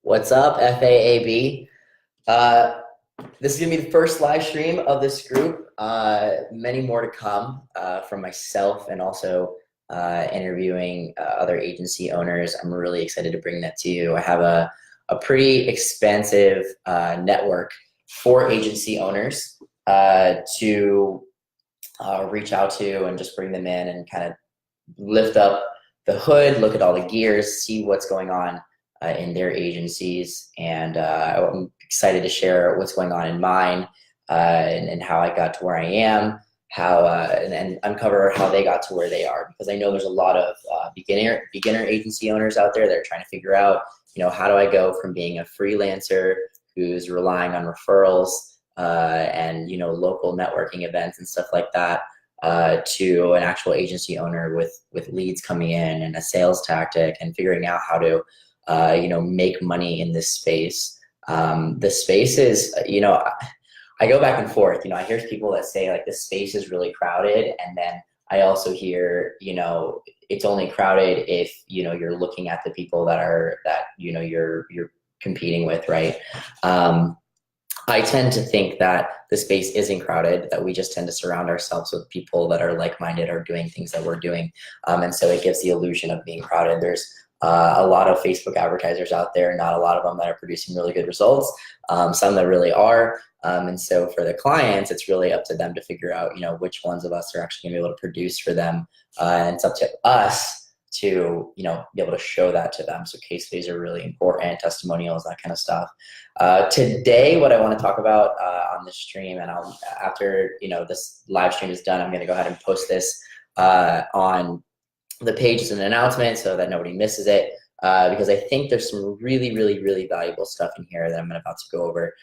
What's up, FAAB? Uh, this is going to be the first live stream of this group. Many more to come from myself and also interviewing other agency owners. I'm really excited to bring that to you. I have a pretty expansive network for agency owners to reach out to and just bring them in and kind of lift up the hood, look at all the gears, see what's going on in their agencies, and I'm excited to share what's going on in mine and how I got to where I am, and uncover how they got to where they are, because I know there's a lot of beginner agency owners out there that are trying to figure out, how do I go from being a freelancer who's relying on referrals and local networking events and stuff like that, to an actual agency owner with leads coming in and a sales tactic and figuring out how to make money in this space. The space is, I go back and forth. I hear people that say like the space is really crowded, and then I also hear, it's only crowded if you're looking at the people that you're competing with, right? I tend to think that the space isn't crowded, that we just tend to surround ourselves with people that are like-minded or doing things that we're doing. And so it gives the illusion of being crowded. There's a lot of Facebook advertisers out there, not a lot of them that are producing really good results, some that really are. And so for the clients, it's really up to them to figure out, which ones of us are actually gonna be able to produce for them. And it's up to us to be able to show that to them. So case studies are really important, testimonials, that kind of stuff. Today, what I want to talk about on this stream, and after this live stream is done, I'm going to go ahead and post this on the page as an announcement so that nobody misses it, because I think there's some really, really, really valuable stuff in here that I'm about to go over.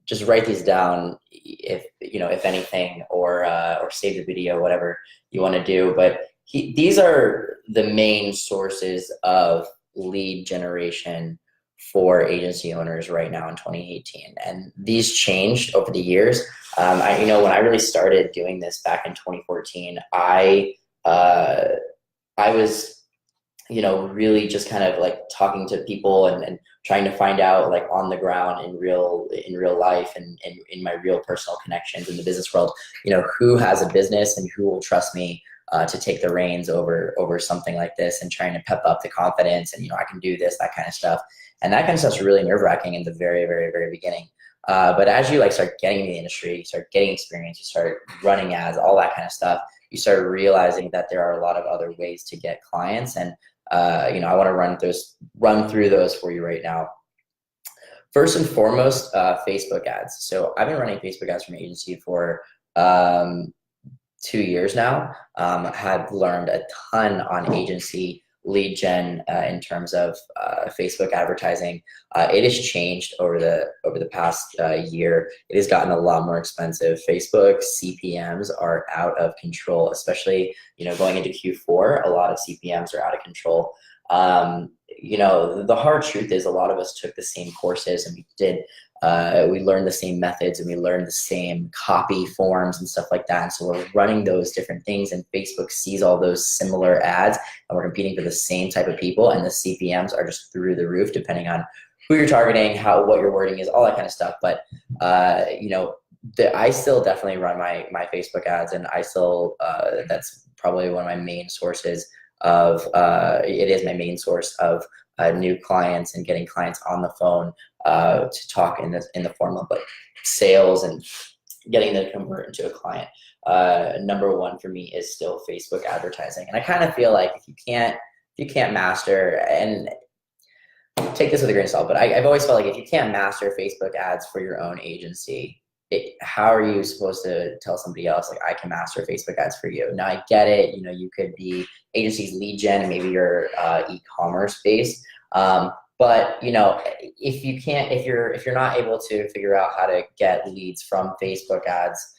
Just write these down if anything, or save the video, whatever you want to do. But these are the main sources of lead generation for agency owners right now in 2018, and these changed over the years. When I really started doing this back in 2014, I was really just kind of like talking to people and trying to find out, like, on the ground in real life and in my real personal connections in the business world, who has a business and who will trust me to take the reins over something like this, and trying to pep up the confidence and I can do this, that kind of stuff. And that kind of stuff's really nerve-wracking in the very, very, very beginning. But as you start getting in the industry, you start getting experience, you start running ads, all that kind of stuff, you start realizing that there are a lot of other ways to get clients. And I want to run through those for you right now. First and foremost, Facebook ads. So I've been running Facebook ads from an agency for 2 years now. Have learned a ton on agency lead gen in terms of Facebook advertising. It has changed over the past year. It has gotten a lot more expensive. Facebook CPMs are out of control, especially going into Q4. A lot of CPMs are out of control. The hard truth is a lot of us took the same courses, and we learned the same methods, and we learned the same copy forms and stuff like that. And so we're running those different things, and Facebook sees all those similar ads, and we're competing for the same type of people, and the CPMs are just through the roof, depending on who you're targeting, what your wording is, all that kind of stuff. But I still definitely run my Facebook ads, and I still that's probably one of my main sources of it is my main source of new clients and getting clients on the phone to talk in the form of like sales and getting them to convert into a client. Number one for me is still Facebook advertising, and I kind of feel like if you can't master, and take this with a grain of salt, but I've always felt like if you can't master Facebook ads for your own agency, how are you supposed to tell somebody else, like, I can master Facebook ads for you? Now I get it, you could be agency's lead gen, and maybe you're e-commerce based. But if you're not able to figure out how to get leads from Facebook ads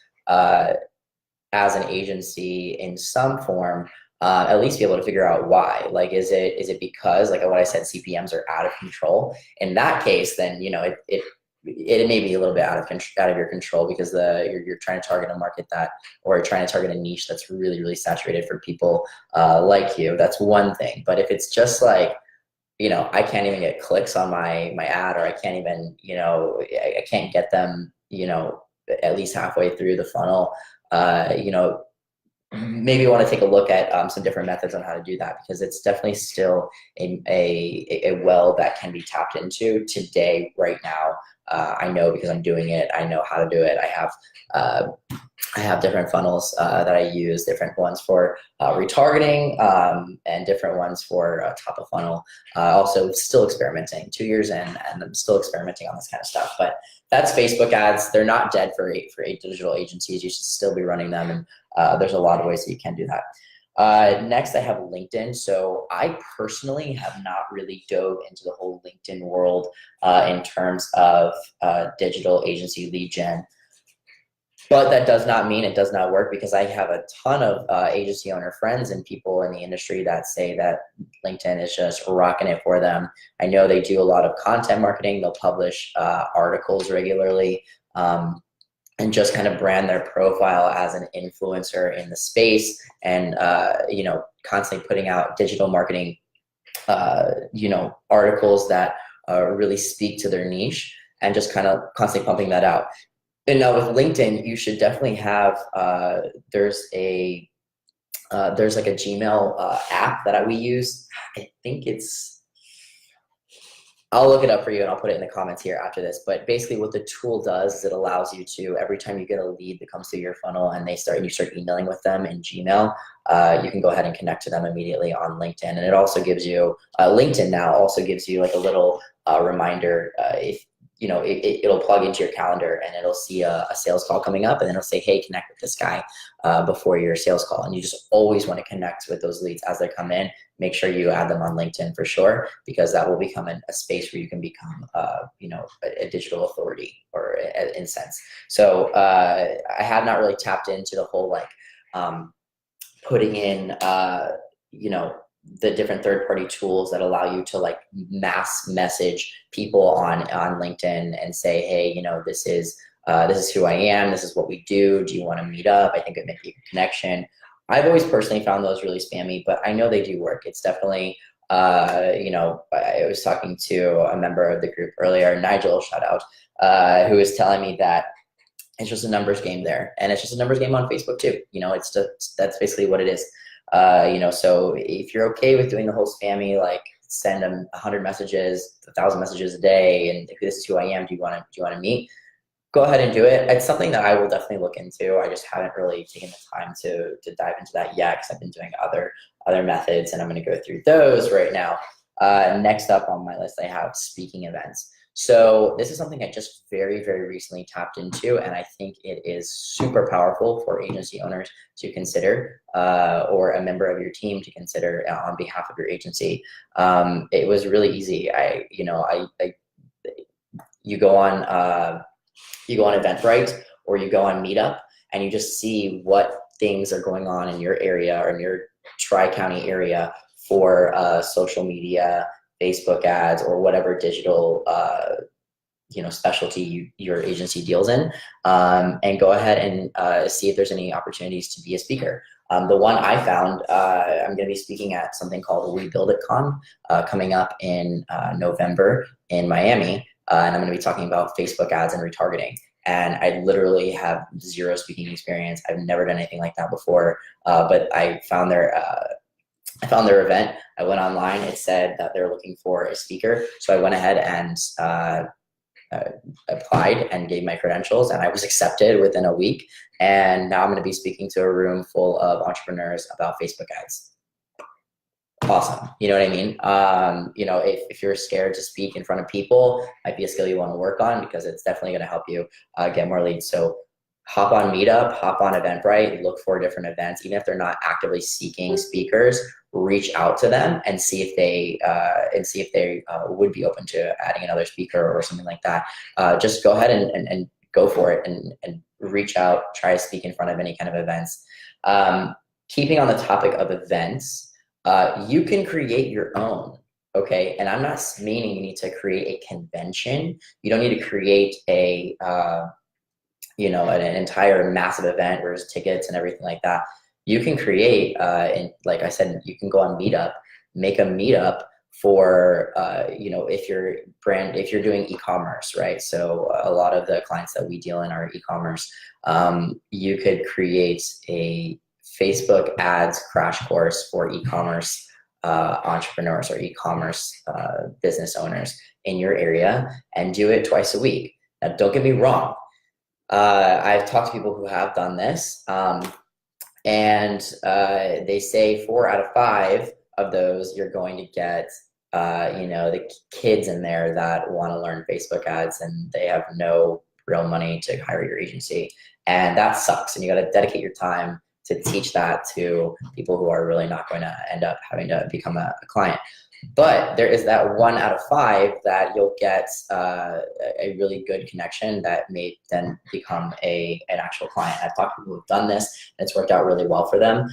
as an agency in some form, at least be able to figure out why. Like, is it because, like what I said, CPMs are out of control? In that case, then it may be a little bit out of your control, because you're trying to target a market or you're trying to target a niche that's really, really saturated for people like you. That's one thing. But if it's just like I can't even get clicks on my ad, or I can't even, I can't get them, at least halfway through the funnel. Maybe want to take a look at some different methods on how to do that, because it's definitely still a well that can be tapped into today, right now. I know because I'm doing it. I know how to do it. I have different funnels that I use, different ones for retargeting, and different ones for top of funnel. Also still experimenting, 2 years in, and I'm still experimenting on this kind of stuff. But that's Facebook ads. They're not dead for digital agencies. You should still be running them. And there's a lot of ways that you can do that. Next, I have LinkedIn. So I personally have not really dove into the whole LinkedIn world in terms of digital agency lead gen. But that does not mean it does not work, because I have a ton of agency owner friends and people in the industry that say that LinkedIn is just rocking it for them. I know they do a lot of content marketing. They'll publish articles regularly, and just kind of brand their profile as an influencer in the space, and constantly putting out digital marketing articles that really speak to their niche, and just kind of constantly pumping that out. And now with LinkedIn, you should definitely have, there's like a Gmail app that we use. I think I'll look it up for you and I'll put it in the comments here after this. But basically what the tool does is it allows you to, every time you get a lead that comes through your funnel and you start emailing with them in Gmail, you can go ahead and connect to them immediately on LinkedIn. And it also gives you, LinkedIn now also gives you like a little reminder if, it'll plug into your calendar, and it'll see a sales call coming up, and then it'll say, hey, connect with this guy before your sales call. And you just always want to connect with those leads as they come in. Make sure you add them on LinkedIn for sure, because that will become a space where you can become, a digital authority, or in a sense. So I have not really tapped into the whole putting in, the different third-party tools that allow you to like mass message people on LinkedIn and say, hey, this is who I am. This is what we do. Do you want to meet up? I think it may be a connection. I've always personally found those really spammy, but I know they do work. It's definitely, I was talking to a member of the group earlier, Nigel, shout out, who was telling me that it's just a numbers game there, and it's just a numbers game on Facebook too. That's basically what it is. So if you're okay with doing the whole spammy, like send them 100 messages, 1,000 messages a day, and if this is who I am, do you want to meet? Go ahead and do it. It's something that I will definitely look into. I just haven't really taken the time to dive into that yet, because I've been doing other methods, and I'm going to go through those right now. Next up on my list, I have speaking events. So this is something I just very, very recently tapped into, and I think it is super powerful for agency owners to consider, or a member of your team to consider on behalf of your agency. It was really easy. You go on Eventbrite, or you go on Meetup, and you just see what things are going on in your area, or in your Tri-County area, for social media, Facebook ads, or whatever digital specialty your agency deals in, and go ahead and see if there's any opportunities to be a speaker. The one I found, I'm going to be speaking at something called We Build It Con coming up in November in Miami, and I'm going to be talking about Facebook ads and retargeting. And I literally have zero speaking experience. I've never done anything like that before, but I found their event. I went online. It said that they're looking for a speaker. So I went ahead and applied and gave my credentials, and I was accepted within a week. And now I'm going to be speaking to a room full of entrepreneurs about Facebook ads. Awesome. You know what I mean? If you're scared to speak in front of people, might be a skill you want to work on, because it's definitely going to help you get more leads. So hop on Meetup, hop on Eventbrite, look for different events. Even if they're not actively seeking speakers, reach out to them and see if they would be open to adding another speaker or something like that. Just go ahead and go for it, and reach out, try to speak in front of any kind of events. Keeping on the topic of events, you can create your own. Okay, and I'm not meaning you need to create a convention. You don't need to create an entire massive event where there's tickets and everything like that. You can create, and like I said, you can go on Meetup, make a meetup for, if you're doing e-commerce, right? So a lot of the clients that we deal in are e-commerce. You could create a Facebook ads crash course for e-commerce entrepreneurs or e-commerce business owners in your area and do it twice a week. Now, don't get me wrong. I've talked to people who have done this, and they say 4 out of 5 of those you're going to get, the kids in there that want to learn Facebook ads and they have no real money to hire your agency. And that sucks. And you got to dedicate your time to teach that to people who are really not going to end up having to become a client. But there is that 1 out of 5 that you'll get a really good connection that may then become an actual client. I've talked to people who've done this, and it's worked out really well for them.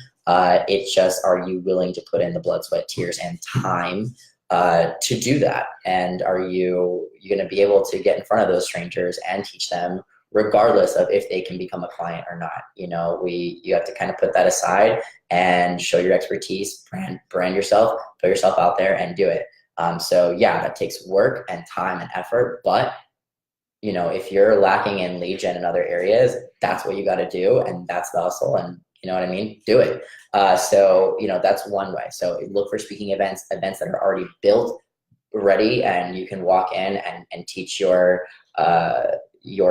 It's just, are you willing to put in the blood, sweat, tears, and time to do that? And are you going to be able to get in front of those strangers and teach them, regardless of if they can become a client or not? You have to kind of put that aside and show your expertise, brand yourself, put yourself out there and do it. So yeah, that takes work and time and effort, but if you're lacking in lead gen in other areas, that's what you got to do. And that's the hustle. And you know what I mean? Do it. So that's one way. So look for speaking events that are already built, ready, and you can walk in and teach your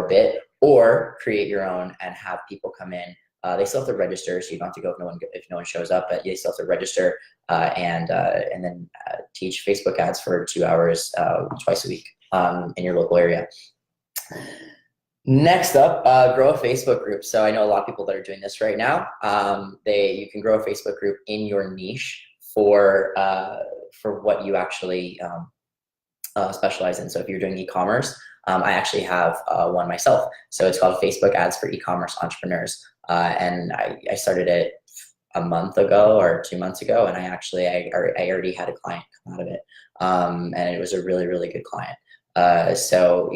bit, or create your own and have people come in. They still have to register, so you don't have to go if no one shows up, but you still have to register and then teach Facebook ads for 2 hours twice a week in your local area. Next up, grow a Facebook group. So I know a lot of people that are doing this right now. You can grow a Facebook group in your niche for what you actually specialize in. So if you're doing e-commerce, I actually have one myself. So it's called Facebook Ads for E-commerce Entrepreneurs. And I started it a month ago or 2 months ago, and I already had a client come out of it. And it was a really, really good client. So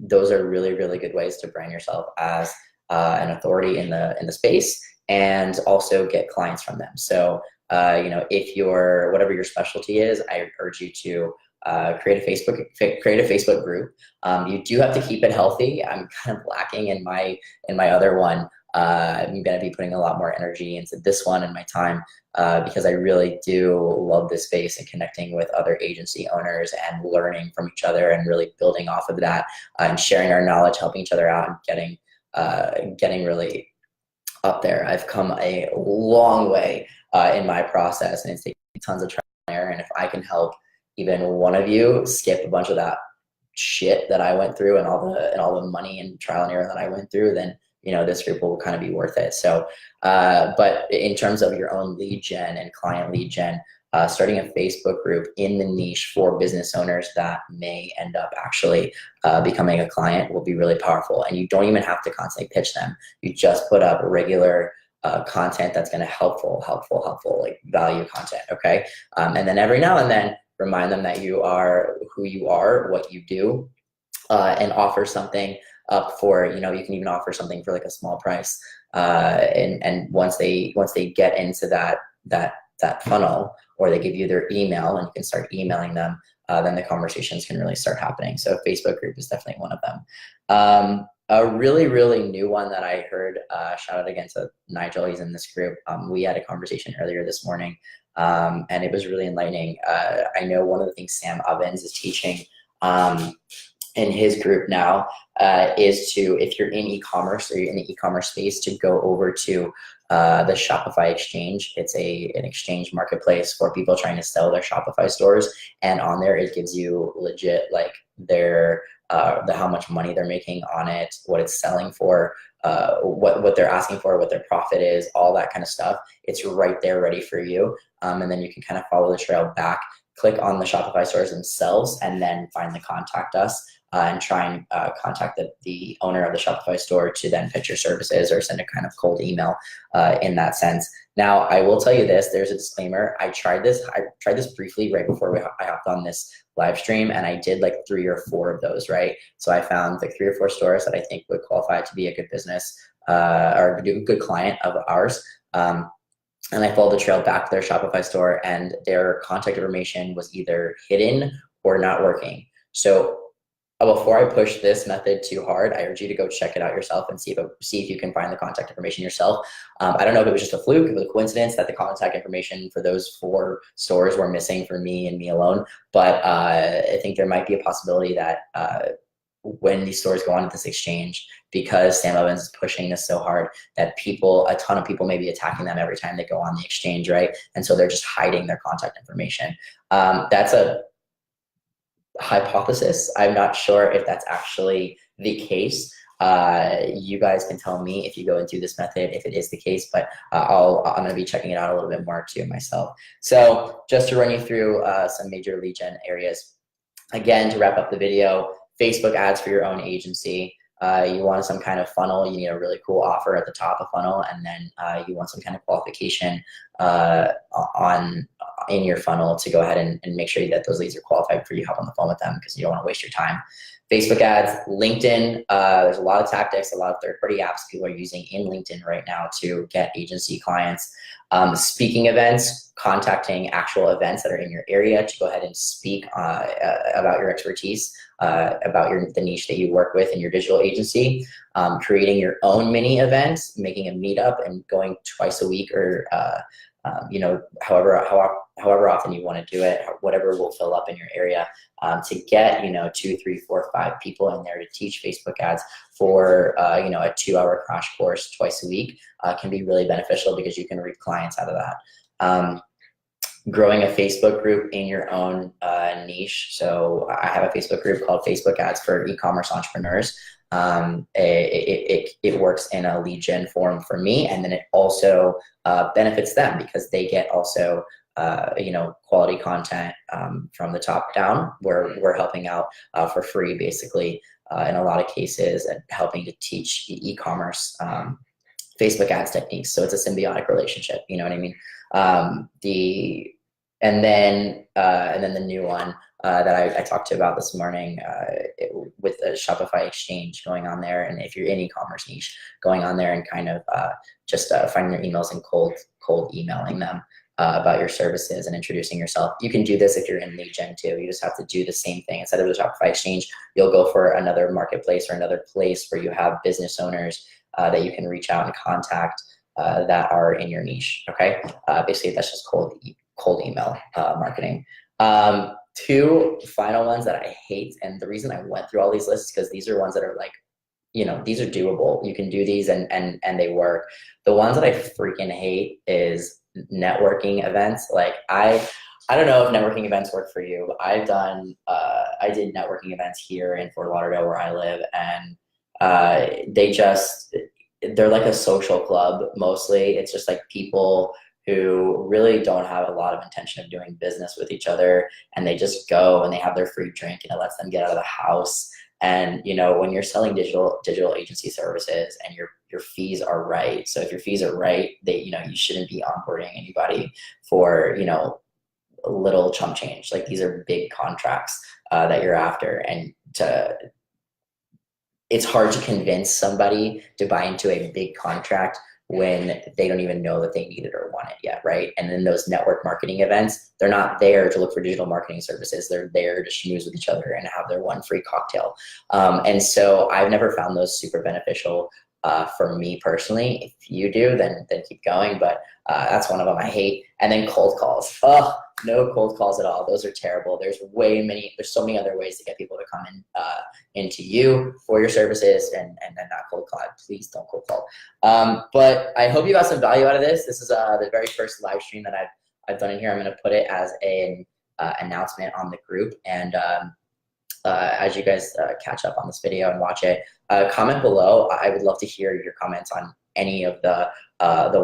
those are really, really good ways to brand yourself as an authority in the space, and also get clients from them. So if whatever your specialty is, I urge you to create a Facebook group. You do have to keep it healthy. I'm kind of lacking in my other one. I'm going to be putting a lot more energy into this one and my time because I really do love this space and connecting with other agency owners and learning from each other and really building off of that and sharing our knowledge, helping each other out, and getting really up there. I've come a long way in my process, and it's taken tons of trial and error. And if I can help even one of you skip a bunch of that shit that I went through and all the money and trial and error that I went through, then this group will kind of be worth it. So, but in terms of your own lead gen and client lead gen, starting a Facebook group in the niche for business owners that may end up actually becoming a client will be really powerful. And you don't even have to constantly pitch them. You just put up regular content that's going to helpful, like value content. Okay. And then every now and then remind them that you are who you are, what you do, and offer something up for, you can even offer something for like a small price. And once they get into that funnel, or they give you their email and you can start emailing them, then the conversations can really start happening. So a Facebook group is definitely one of them. A really, really new one that I heard, shout out again to Nigel, he's in this group. We had a conversation earlier this morning, and it was really enlightening. I know one of the things Sam Ovens is teaching in his group now is to, if you're in e-commerce or you're in the e-commerce space, to go over to the Shopify exchange. It's an exchange marketplace for people trying to sell their Shopify stores, and on there it gives you legit like their how much money they're making on it, what it's selling for, what they're asking for, what their profit is, all that kind of stuff. It's right there ready for you, and then you can kind of follow the trail back, click on the Shopify stores themselves, and then find the contact us. And try and contact the owner of the Shopify store to then pitch your services or send a kind of cold email in that sense. Now, I will tell you this, there's a disclaimer. I tried this briefly right before I hopped on this live stream, and I did like 3 or 4 of those, right? So I found like 3 or 4 stores that I think would qualify to be a good business or a good client of ours. and I followed the trail back to their Shopify store, and their contact information was either hidden or not working. So before I push this method too hard, I urge you to go check it out yourself and see if you can find the contact information yourself. I don't know if it was just a fluke, it was a coincidence that the contact information for those 4 stores were missing for me and me alone. But I think there might be a possibility that when these stores go on this exchange, because Sam Evans is pushing this so hard, that a ton of people may be attacking them every time they go on the exchange, right? And so they're just hiding their contact information. That's a hypothesis. I'm not sure if that's actually the case. You guys can tell me if you go into this method if it is the case, but I'm going to be checking it out a little bit more too myself. So just to run you through some major lead gen areas. Again, to wrap up the video, Facebook ads for your own agency. You want some kind of funnel. You need a really cool offer at the top of funnel, and then you want some kind of qualification in your funnel to go ahead and make sure that those leads are qualified before you hop on the phone with them, because you don't want to waste your time. Facebook ads, LinkedIn, there's a lot of tactics, a lot of third-party apps people are using in LinkedIn right now to get agency clients. Speaking events, contacting actual events that are in your area to go ahead and speak about your expertise, about the niche that you work with in your digital agency. Creating your own mini event, making a meetup and going twice a week, or however often you want to do it, whatever will fill up in your area, to get 2, 3, 4, 5 people in there to teach Facebook ads for a 2-hour crash course twice a week can be really beneficial, because you can reap clients out of that. Growing a Facebook group in your own niche. So I have a Facebook group called Facebook Ads for E-commerce Entrepreneurs. It works in a lead gen form for me, and then it also benefits them, because they get also quality content from the top down, where we're helping out for free, basically, in a lot of cases, and helping to teach e-commerce Facebook ads techniques. So it's a symbiotic relationship, you know what I mean? And then the new one that I talked to about this morning, with the Shopify exchange going on there, and if you're in e-commerce niche, going on there and kind of just finding their emails and cold emailing them about your services and introducing yourself. You can do this if you're in lead gen too. You just have to do the same thing. Instead of the Shopify exchange, you'll go for another marketplace or another place where you have business owners that you can reach out and contact that are in your niche. Okay, basically that's just cold email marketing. 2 final ones that I hate, and the reason I went through all these lists is because these are ones that are like, these are doable. You can do these and they work. The ones that I freaking hate is networking events. Like I don't know if networking events work for you. I did networking events here in Fort Lauderdale where I live, and they're like a social club mostly. It's just like people who really don't have a lot of intention of doing business with each other, and they just go and they have their free drink, and it lets them get out of the house. And when you're selling digital agency services and your fees are right, so if your fees are right, you shouldn't be onboarding anybody for little chump change. Like, these are big contracts that you're after, and it's hard to convince somebody to buy into a big contract when they don't even know that they need it or want it yet, right? And then those network marketing events, they're not there to look for digital marketing services. They're there to schmooze with each other and have their one free cocktail. And so I've never found those super beneficial for me personally. If you do, then keep going. But that's one of them I hate. And then cold calls. Oh, no cold calls at all. Those are terrible. There's so many other ways to get people to come into you for your services, and then not cold call. Please don't cold call. But I hope you got some value out of this. This is the very first live stream that I've done in here. I'm going to put it as an announcement on the group, and as you guys catch up on this video and watch it, comment below. I would love to hear your comments on any of the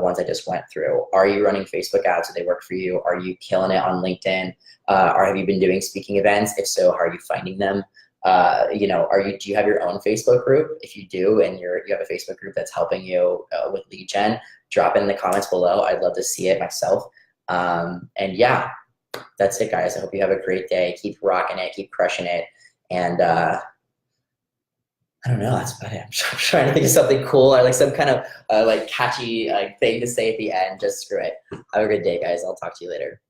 ones I just went through. Are you running Facebook ads? Do they work for you? Are you killing it on LinkedIn? Or have you been doing speaking events? If so, how are you finding them? Do you have your own Facebook group? If you do, and you have a Facebook group that's helping you with lead gen, drop it in the comments below. I'd love to see it myself. And yeah, that's it, guys. I hope you have a great day. Keep rocking it, keep crushing it, and I don't know. That's about it. I'm trying to think of something cool or like some kind of like catchy thing to say at the end. Just screw it. Have a good day, guys. I'll talk to you later.